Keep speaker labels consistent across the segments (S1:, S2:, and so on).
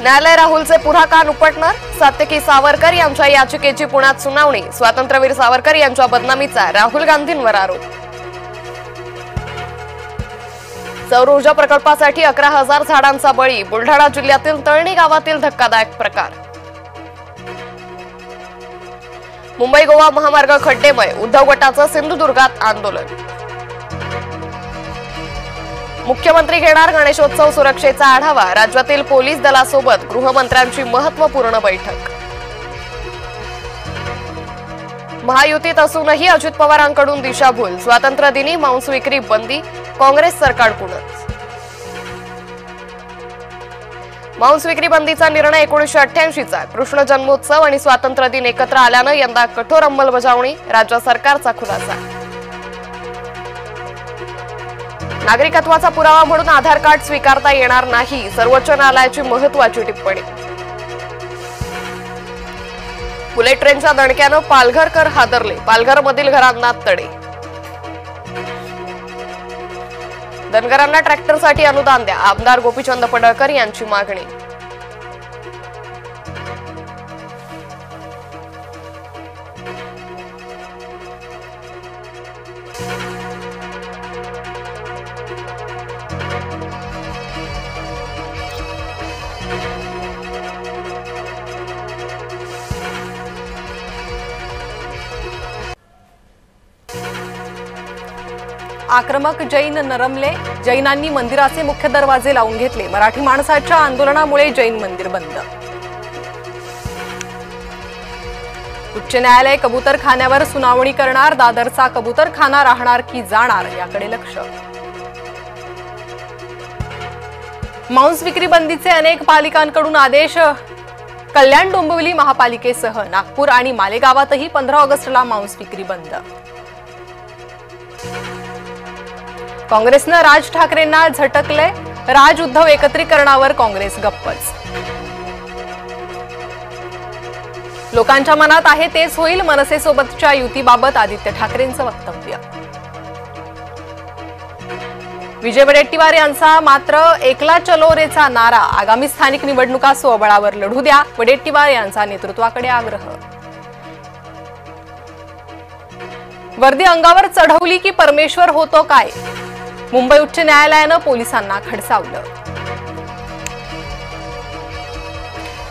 S1: न्यायालय राहुलचे पुन्हा कान उपटणार? सात्यकी सावरकर यांच्या याचिकेची पुण्यात सुनावणी। स्वातंत्र्यवीर सावरकर यांच्या बदनामीचा राहुल गांधींवर आरोप। सौर ऊर्जा प्रकल्पासाठी 11,000 झाडांचा बळी। बुलढाणा जिल्ह्यातील तळणी गावातील धक्कादायक प्रकार। मुंबई गोवा महामार्ग खड्डेमय। उद्धव गटाचं सिंधुदुर्गात आंदोलन। मुख्यमंत्री घेणार गणेशोत्सव सुरक्षेचा आढावा। राज्यातील पोलीस दलासोबत गृहमंत्र्यांची महत्त्वपूर्ण बैठक। महायुतीत असूनही अजित पवारांकडून दिशाभूल। स्वातंत्र्य दिनी मांस विक्री बंदी। काँग्रेस सरकारकडूनच। मांस विक्री बंदीचा निर्णय 1988चा। कृष्ण जन्मोत्सव आणि स्वातंत्र्य दिन एकत्र आल्यानं यंदा कठोर अंमलबजावणी। राज्य सरकारचा खुलासा। नागरिकत्वाचा पुरावा म्हणून आधार कार्ड स्वीकारता येणार नाही। सर्वोच्च न्यायालयाची महत्त्वाची टिप्पणी। बुलेट ट्रेनच्या दणक्यानं पालघरकर हादरले। पालघरमधील घरांना तडे। धनगरांना ट्रॅक्टरसाठी अनुदान द्या। आमदार गोपीचंद पडळकर यांची मागणी।
S2: आक्रमक जैन नरमले। जैनांनी मंदिराचे मुख्य दरवाजे लावून घेतले। मराठी माणसाच्या आंदोलनामुळे जैन मंदिर बंद। उच्च न्यायालय कबूतरखान्यावर सुनावणी करणार। दादरचा कबूतरखाना राहणार की जाणार याकडे लक्ष। मांस विक्री बंदीचे अनेक पालिकांकडून आदेश। कल्याण डोंबिवली महापालिकेसह नागपूर आणि मालेगावातही 15 ऑगस्टला मांस विक्री बंद। काँग्रेसनं राज ठाकरेंना झटकले। राज उद्धव एकत्रीकरणावर काँग्रेस गप्पच। लोकांच्या मनात आहे तेच होईल। मनसेसोबतच्या युतीबाबत आदित्य ठाकरेंचं वक्तव्य। विजय वडेट्टीवार यांचा मात्र एकला चलो रेचा नारा। आगामी स्थानिक निवडणुका स्वबळावर लढू द्या। वडेट्टीवार यांचा नेतृत्वाकडे आग्रह। वर्दी अंगावर चढवली की परमेश्वर होतो काय? मुंबई उच्च न्यायालयानं पोलिसांना खडसावलं।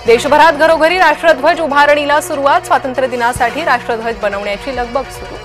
S2: देशभरात घरोघरी राष्ट्रध्वज उभारणीला सुरुवात। स्वातंत्र्य दिनासाठी राष्ट्रध्वज बनवण्याची लगबग सुरू।